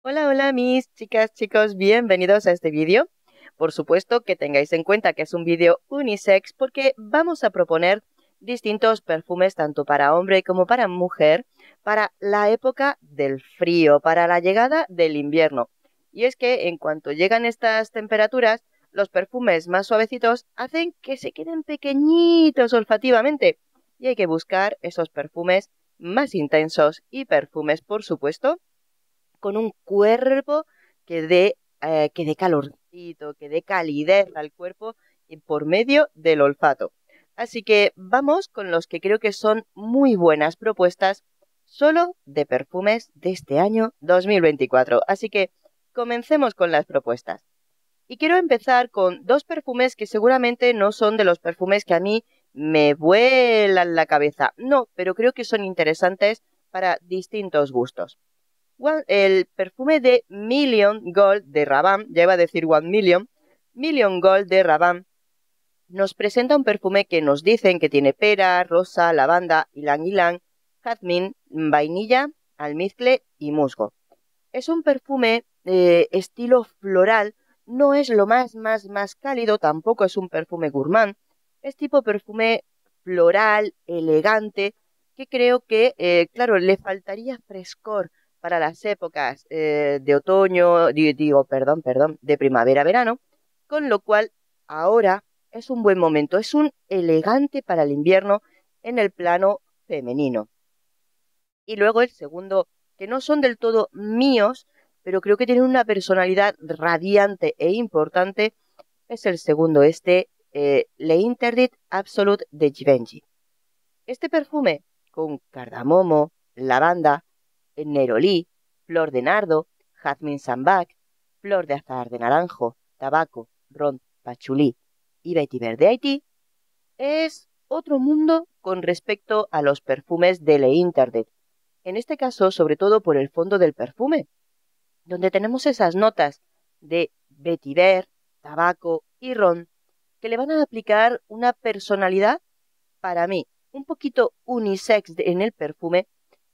Hola, hola mis chicas, chicos, bienvenidos a este vídeo. Por supuesto que tengáis en cuenta que es un vídeo unisex porque vamos a proponer distintos perfumes tanto para hombre como para mujer para la época del frío, para la llegada del invierno. Y es que en cuanto llegan estas temperaturas, los perfumes más suavecitos hacen que se queden pequeñitos olfativamente y hay que buscar esos perfumes más intensos y perfumes, por supuesto, con un cuerpo que dé calorcito, que dé calidez al cuerpo y por medio del olfato. Así que vamos con los que creo que son muy buenas propuestas solo de perfumes de este año 2024. Así que comencemos con las propuestas. Y quiero empezar con dos perfumes que seguramente no son de los perfumes que a mí me vuelan la cabeza. No, pero creo que son interesantes para distintos gustos. El perfume de Million Gold de Rabanne, ya iba a decir One Million, Million Gold de Rabanne, nos presenta un perfume que nos dicen que tiene pera, rosa, lavanda, ylang ylang, jazmín, vainilla, almizcle y musgo. Es un perfume estilo floral, no es lo más cálido, tampoco es un perfume gourmand, es tipo perfume floral, elegante, que creo que, claro, le faltaría frescor para las épocas de otoño, perdón, de primavera-verano, con lo cual ahora es un buen momento, es un elegante para el invierno en el plano femenino. Y luego el segundo, que no son del todo míos, pero creo que tienen una personalidad radiante e importante, es el segundo, Le Interdit Absolute de Givenchy. Este perfume, con cardamomo, lavanda, nerolí, flor de nardo, jazmín sambac, flor de azahar de naranjo, tabaco, ron, pachulí y vetiver de Haití, es otro mundo con respecto a los perfumes de Le Interdit. En este caso, sobre todo por el fondo del perfume, donde tenemos esas notas de vetiver, tabaco y ron que le van a aplicar una personalidad, para mí, un poquito unisex en el perfume,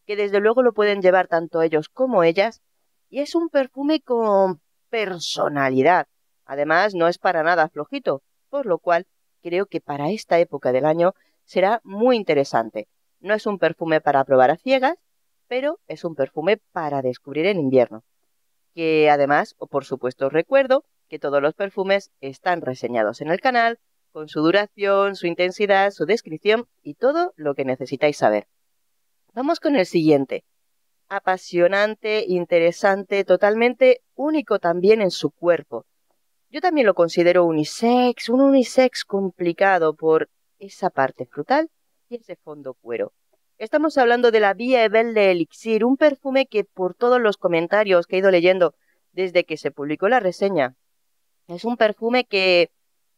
que desde luego lo pueden llevar tanto ellos como ellas, y es un perfume con personalidad. Además, no es para nada flojito, por lo cual creo que para esta época del año será muy interesante. No es un perfume para probar a ciegas, pero es un perfume para descubrir en invierno. Que además, o por supuesto, os recuerdo que todos los perfumes están reseñados en el canal, con su duración, su intensidad, su descripción y todo lo que necesitáis saber. Vamos con el siguiente. Apasionante, interesante, totalmente único también en su cuerpo. Yo también lo considero unisex, un unisex complicado por esa parte frutal y ese fondo cuero. Estamos hablando de la Vie Belle de Elixir, un perfume que por todos los comentarios que he ido leyendo desde que se publicó la reseña, es un perfume que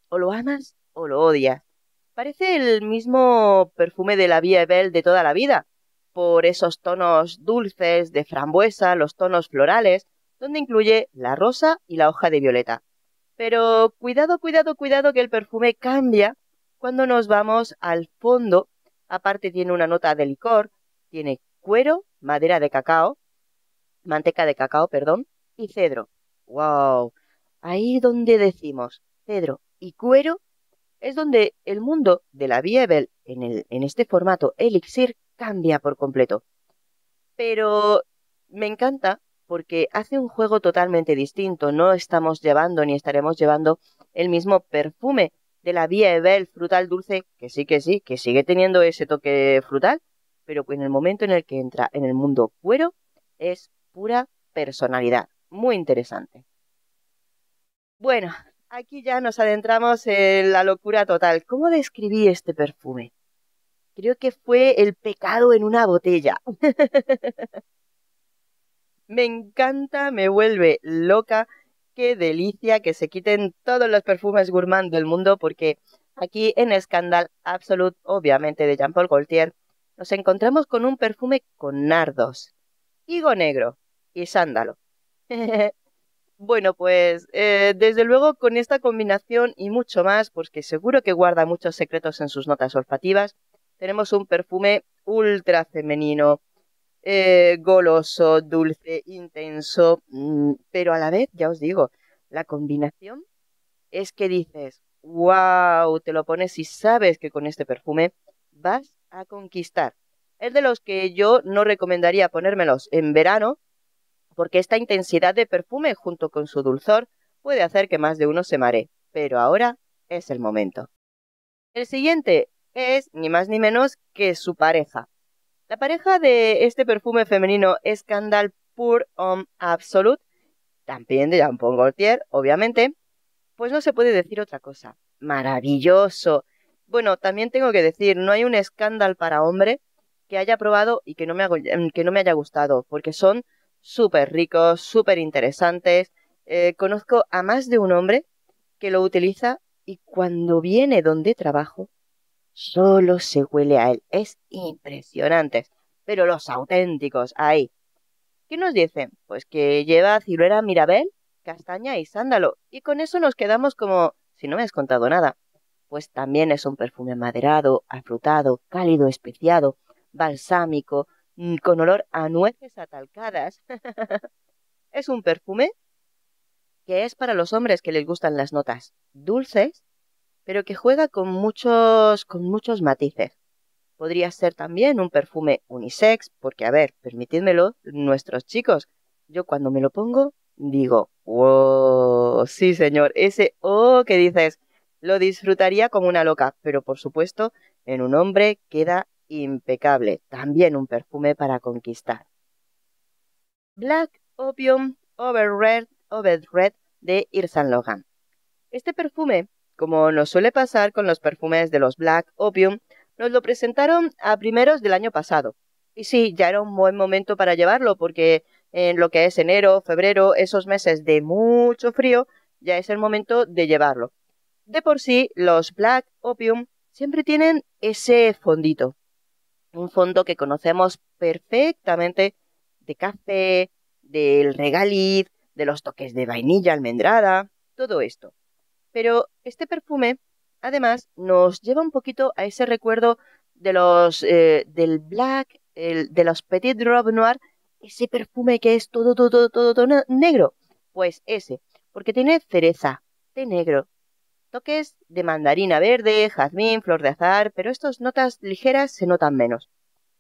o lo amas o lo odias. Parece el mismo perfume de la Vie Belle de toda la vida, por esos tonos dulces de frambuesa, los tonos florales, donde incluye la rosa y la hoja de violeta. Pero cuidado, cuidado, cuidado que el perfume cambia cuando nos vamos al fondo. Aparte tiene una nota de licor, tiene cuero, madera de cacao, manteca de cacao, perdón, y cedro. ¡Wow! Ahí donde decimos cedro y cuero es donde el mundo de la Bieber en este formato Elixir cambia por completo. Pero me encanta porque hace un juego totalmente distinto. No estamos llevando ni estaremos llevando el mismo perfume de la Bieber frutal dulce, que sí, que sigue teniendo ese toque frutal, pero en el momento en el que entra en el mundo cuero es pura personalidad. Muy interesante. Bueno, aquí ya nos adentramos en la locura total. ¿Cómo describí este perfume? Creo que fue el pecado en una botella. Me encanta, me vuelve loca. Qué delicia que se quiten todos los perfumes gourmand del mundo porque aquí en Scandal Absolute, obviamente de Jean Paul Gaultier, nos encontramos con un perfume con nardos, higo negro y sándalo. Bueno, pues desde luego con esta combinación y mucho más, pues que seguro que guarda muchos secretos en sus notas olfativas, tenemos un perfume ultra femenino, goloso, dulce, intenso, pero a la vez, ya os digo, la combinación es que dices, wow, te lo pones y sabes que con este perfume vas a conquistar. Es de los que yo no recomendaría ponérmelos en verano, porque esta intensidad de perfume junto con su dulzor puede hacer que más de uno se maree. Pero ahora es el momento. El siguiente es ni más ni menos que su pareja. La pareja de este perfume femenino es Scandal Pure Homme Absolute, también de Jean Paul Gaultier, obviamente, pues no se puede decir otra cosa. Maravilloso. Bueno, también tengo que decir, no hay un escándalo para hombre que haya probado y que que no me haya gustado, porque son súper ricos, súper interesantes. Conozco a más de un hombre que lo utiliza y cuando viene donde trabajo, solo se huele a él. Es impresionante. Pero los auténticos, ahí. ¿Qué nos dicen? Pues que lleva ciruela mirabel, castaña y sándalo. Y con eso nos quedamos como, si no me has contado nada. Pues también es un perfume maderado, afrutado, cálido, especiado, balsámico, con olor a nueces atalcadas. Es un perfume que es para los hombres que les gustan las notas dulces, pero que juega con muchos matices. Podría ser también un perfume unisex, porque, a ver, permítidmelo, nuestros chicos, yo cuando me lo pongo, digo, wow, sí señor, ese oh que dices, lo disfrutaría como una loca, pero por supuesto, en un hombre queda impecable. También un perfume para conquistar. Black Opium Overred de Yves Saint Laurent. Este perfume, como nos suele pasar con los perfumes de los Black Opium, nos lo presentaron a primeros del año pasado. Y sí, ya era un buen momento para llevarlo, porque en lo que es enero, febrero, esos meses de mucho frío, ya es el momento de llevarlo. De por sí, los Black Opium siempre tienen ese fondito, un fondo que conocemos perfectamente de café, del regaliz, de los toques de vainilla almendrada, todo esto. Pero este perfume, además, nos lleva un poquito a ese recuerdo de del Black, de los Petit Robe Noir, ese perfume que es todo negro. Pues ese, porque tiene cereza, té negro, toques de mandarina verde, jazmín, flor de azahar, pero estas notas ligeras se notan menos.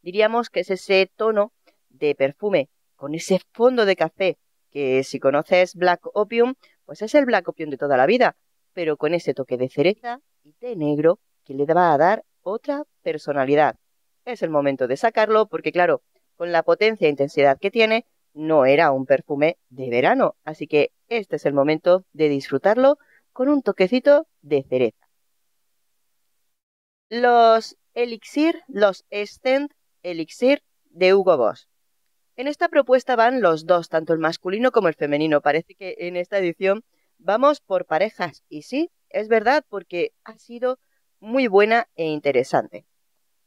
Diríamos que es ese tono de perfume con ese fondo de café que si conoces Black Opium, pues es el Black Opium de toda la vida, pero con ese toque de cereza y té negro que le va a dar otra personalidad. Es el momento de sacarlo porque claro, con la potencia e intensidad que tiene, no era un perfume de verano, así que este es el momento de disfrutarlo con un toquecito de cereza. Los Scent Elixir de Hugo Boss. En esta propuesta van los dos, tanto el masculino como el femenino. Parece que en esta edición vamos por parejas. Y sí, es verdad, porque ha sido muy buena e interesante.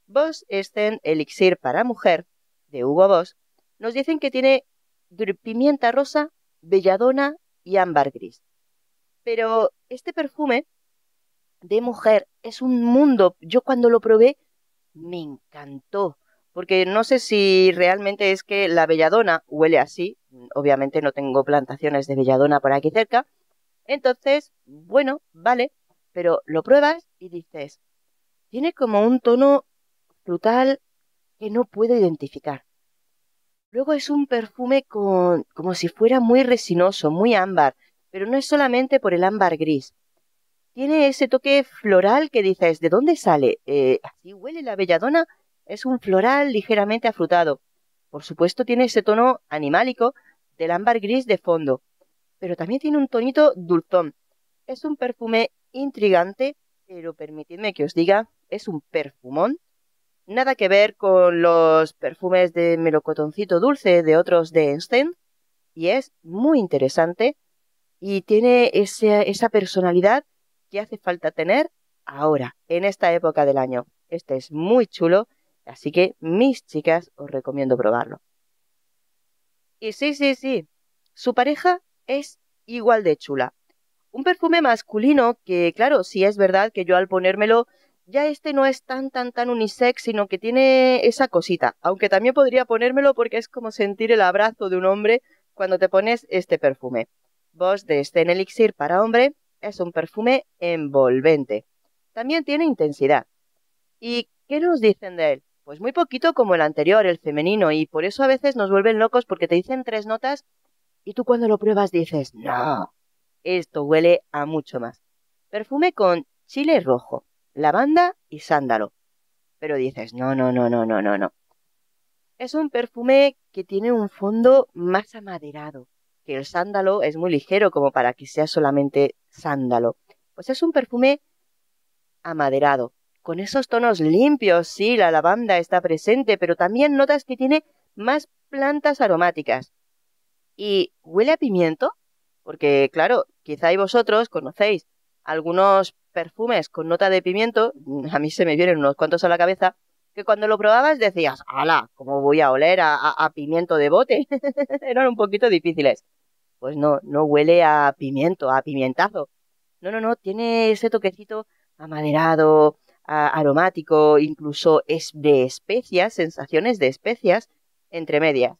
Boss Scent Elixir para mujer, de Hugo Boss, nos dicen que tiene pimienta rosa, belladona y ámbar gris. Pero este perfume de mujer es un mundo. Yo cuando lo probé me encantó, porque no sé si realmente es que la belladona huele así, obviamente no tengo plantaciones de belladona por aquí cerca, entonces, bueno, vale, pero lo pruebas y dices, tiene como un tono frutal que no puedo identificar. Luego es un perfume como si fuera muy resinoso, muy ámbar, pero no es solamente por el ámbar gris. Tiene ese toque floral que dices, ¿de dónde sale? ¿Así huele la belladona? Es un floral ligeramente afrutado. Por supuesto tiene ese tono animálico del ámbar gris de fondo, pero también tiene un tonito dulzón. Es un perfume intrigante, pero permitidme que os diga, es un perfumón. Nada que ver con los perfumes de melocotoncito dulce de otros de Einstein, y es muy interesante y tiene esa personalidad que hace falta tener ahora, en esta época del año. Este es muy chulo, así que mis chicas os recomiendo probarlo. Y sí, su pareja es igual de chula. Un perfume masculino que, claro, sí es verdad que yo al ponérmelo ya este no es tan unisex, sino que tiene esa cosita. Aunque también podría ponérmelo porque es como sentir el abrazo de un hombre cuando te pones este perfume. Boss de Sten Elixir para hombre es un perfume envolvente. También tiene intensidad. ¿Y qué nos dicen de él? Pues muy poquito como el anterior, el femenino, y por eso a veces nos vuelven locos porque te dicen 3 notas y tú cuando lo pruebas dices, no, esto huele a mucho más. Perfume con chile rojo, lavanda y sándalo. Pero dices, no. Es un perfume que tiene un fondo más amaderado, que el sándalo es muy ligero como para que sea solamente sándalo. Pues es un perfume amaderado, con esos tonos limpios, sí, la lavanda está presente, pero también notas que tiene más plantas aromáticas. ¿Y huele a pimiento? Porque, claro, quizá y vosotros conocéis algunos perfumes con nota de pimiento, a mí se me vienen unos cuantos a la cabeza, que cuando lo probabas decías, ¡hala! ¿Cómo voy a oler a pimiento de bote? Eran un poquito difíciles. Pues no, no huele a pimiento, a pimientazo. No, tiene ese toquecito amaderado, aromático, incluso es de especias, sensaciones de especias entre medias.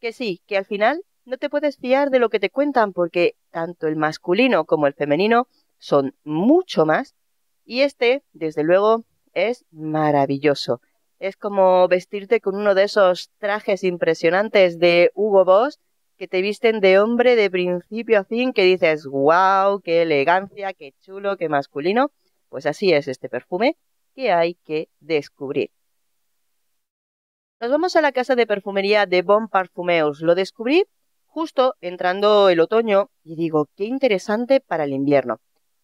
Que sí, que al final no te puedes fiar de lo que te cuentan porque tanto el masculino como el femenino son mucho más y este, desde luego, es maravilloso. Es como vestirte con uno de esos trajes impresionantes de Hugo Boss que te visten de hombre de principio a fin que dices, wow, qué elegancia, qué chulo, qué masculino. Pues así es este perfume que hay que descubrir. Nos vamos a la casa de perfumería de Bon Parfumeurs. Lo descubrí justo entrando el otoño y digo, qué interesante para el invierno.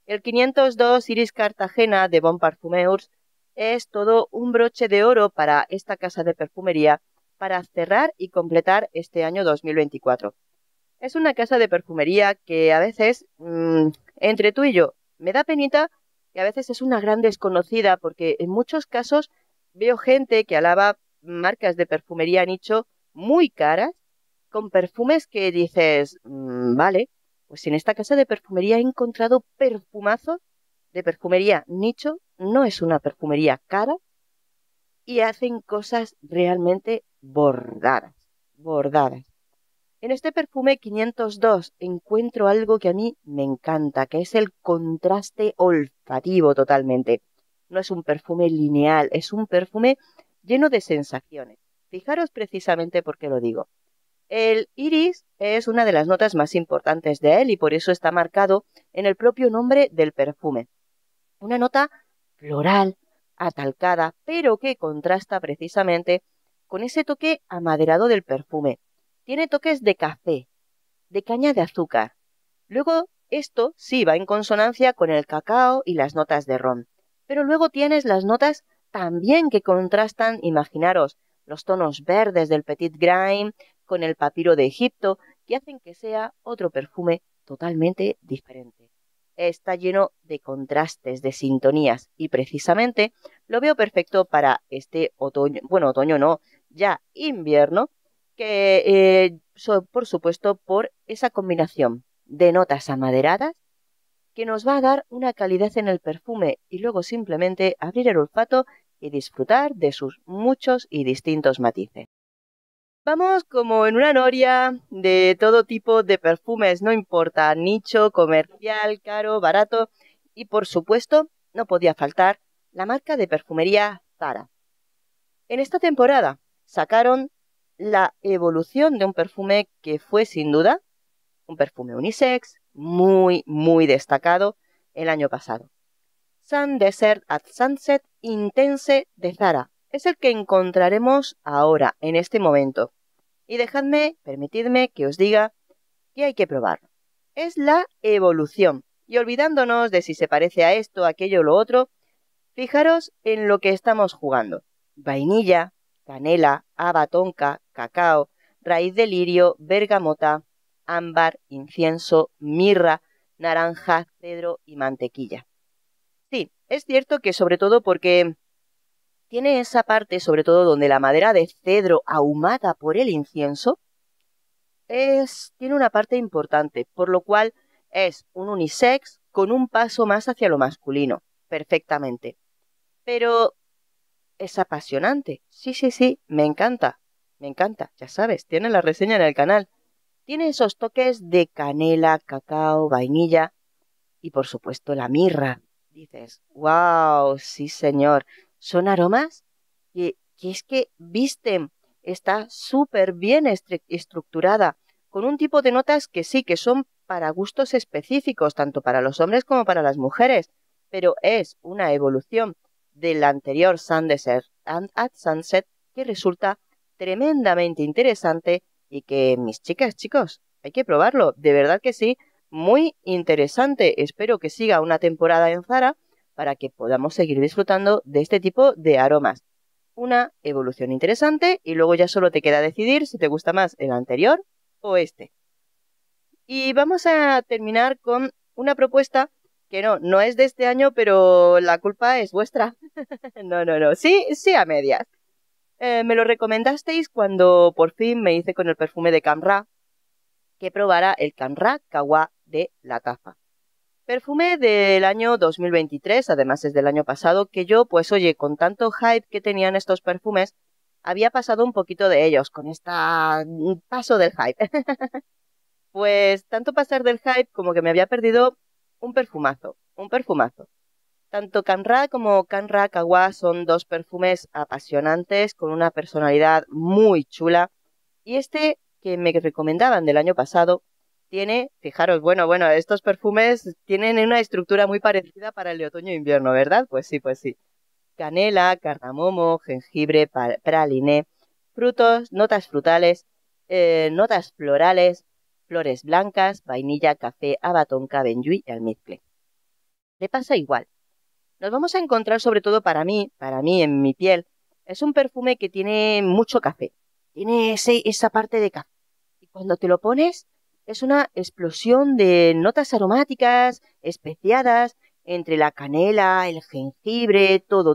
El 502 Iris Cartagena de Bon Parfumeurs es todo un broche de oro para esta casa de perfumería para cerrar y completar este año 2024. Es una casa de perfumería que a veces, entre tú y yo, me da penita y a veces es una gran desconocida porque en muchos casos veo gente que alaba marcas de perfumería nicho muy caras con perfumes que dices, vale, pues en esta casa de perfumería he encontrado perfumazos de perfumería nicho, no es una perfumería cara y hacen cosas realmente bordadas. En este perfume 502 encuentro algo que a mí me encanta, que es el contraste olfativo totalmente. No es un perfume lineal, es un perfume lleno de sensaciones. Fijaros precisamente por qué lo digo. El iris es una de las notas más importantes de él y por eso está marcado en el propio nombre del perfume. Una nota floral, atalcada, pero que contrasta precisamente con ese toque amaderado del perfume. Tiene toques de café, de caña de azúcar. Luego, esto sí va en consonancia con el cacao y las notas de ron. Pero luego tienes las notas también que contrastan, imaginaros, los tonos verdes del Petit Grain con el papiro de Egipto, que hacen que sea otro perfume totalmente diferente. Está lleno de contrastes, de sintonías, y precisamente lo veo perfecto para este otoño, bueno, otoño no, ya invierno, que por supuesto por esa combinación de notas amaderadas que nos va a dar una calidez en el perfume y luego simplemente abrir el olfato y disfrutar de sus muchos y distintos matices. Vamos como en una noria de todo tipo de perfumes, no importa nicho, comercial, caro, barato y por supuesto no podía faltar la marca de perfumería Zara. En esta temporada sacaron la evolución de un perfume que fue sin duda un perfume unisex muy destacado el año pasado. Sun Desert at Sunset Intense de Zara. Es el que encontraremos ahora, en este momento. Y permitidme que os diga que hay que probarlo. Es la evolución. Y olvidándonos de si se parece a esto, aquello o lo otro, fijaros en lo que estamos jugando. Vainilla, canela, haba tonka, cacao, raíz de lirio, bergamota, ámbar, incienso, mirra, naranja, cedro y mantequilla. Sí, es cierto que sobre todo porque tiene esa parte, sobre todo donde la madera de cedro ahumada por el incienso, tiene una parte importante, por lo cual es un unisex con un paso más hacia lo masculino, perfectamente. pero es apasionante. Sí, sí, sí, me encanta. Me encanta, ya sabes, tiene la reseña en el canal. Tiene esos toques de canela, cacao, vainilla y por supuesto la mirra. Dices, wow, sí señor. Son aromas que es que visten. Está súper bien estructurada, con un tipo de notas que sí, que son para gustos específicos, tanto para los hombres como para las mujeres, pero es una evolución del anterior Sun Desert and at Sunset que resulta tremendamente interesante y que, mis chicas, chicos, hay que probarlo, de verdad que sí, muy interesante. Espero que siga una temporada en Zara para que podamos seguir disfrutando de este tipo de aromas. Una evolución interesante y luego ya solo te queda decidir si te gusta más el anterior o este. Y vamos a terminar con una propuesta que no es de este año, pero la culpa es vuestra. No, sí, sí a medias. Me lo recomendasteis cuando por fin me hice con el perfume de Camra, que probara el Camra Kawa de La Tafa. Perfume del año 2023, además es del año pasado, que yo, pues oye, con tanto hype que tenían estos perfumes, había pasado un poquito de ellos, con este paso del hype. Pues tanto pasar del hype como que me había perdido un perfumazo, un perfumazo. Tanto Canra como Canra Kawa son dos perfumes apasionantes, con una personalidad muy chula. Y este que me recomendaban del año pasado tiene, fijaros, bueno, estos perfumes tienen una estructura muy parecida para el de otoño e invierno, ¿verdad? Pues sí, pues sí. Canela, cardamomo, jengibre, praliné, frutos, notas frutales, notas florales, flores blancas, vainilla, café, abatonca, benjuí y almizcle. Le pasa igual. Nos vamos a encontrar sobre todo para mí en mi piel, es un perfume que tiene mucho café. Tiene esa parte de café. Y cuando te lo pones, es una explosión de notas aromáticas, especiadas, entre la canela, el jengibre, todo.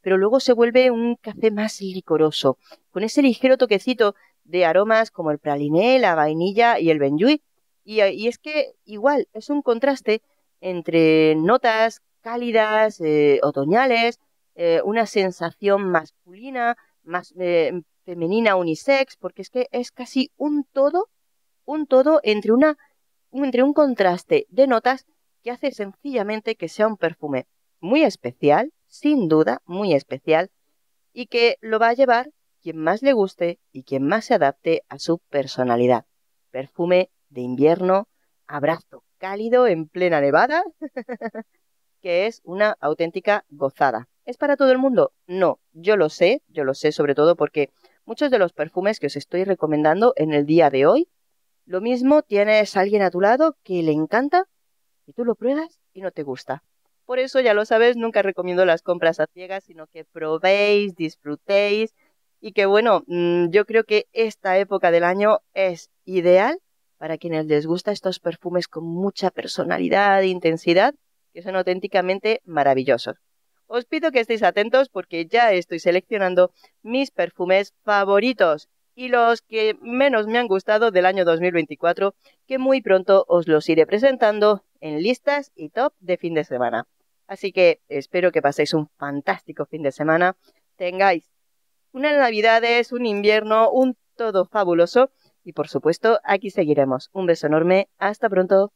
Pero luego se vuelve un café más licoroso, con ese ligero toquecito de aromas como el praliné, la vainilla y el benjuí. Y es que igual, es un contraste entre notas cálidas, otoñales, una sensación masculina, más femenina unisex, porque es que es casi un todo entre un contraste de notas que hace sencillamente que sea un perfume muy especial, sin duda, muy especial, y que lo va a llevar quien más le guste y quien más se adapte a su personalidad. Perfume de invierno, abrazo cálido en plena nevada, que es una auténtica gozada. ¿Es para todo el mundo? No, yo lo sé sobre todo porque muchos de los perfumes que os estoy recomendando en el día de hoy, lo mismo tienes a alguien a tu lado que le encanta y tú lo pruebas y no te gusta. Por eso, ya lo sabes, nunca recomiendo las compras a ciegas, sino que probéis, disfrutéis y que bueno, yo creo que esta época del año es ideal para quienes les gusta estos perfumes con mucha personalidad e intensidad, que son auténticamente maravillosos. Os pido que estéis atentos porque ya estoy seleccionando mis perfumes favoritos y los que menos me han gustado del año 2024, que muy pronto os los iré presentando en listas y top de fin de semana. Así que espero que paséis un fantástico fin de semana, tengáis unas navidades, un invierno, un todo fabuloso y por supuesto aquí seguiremos. Un beso enorme, hasta pronto.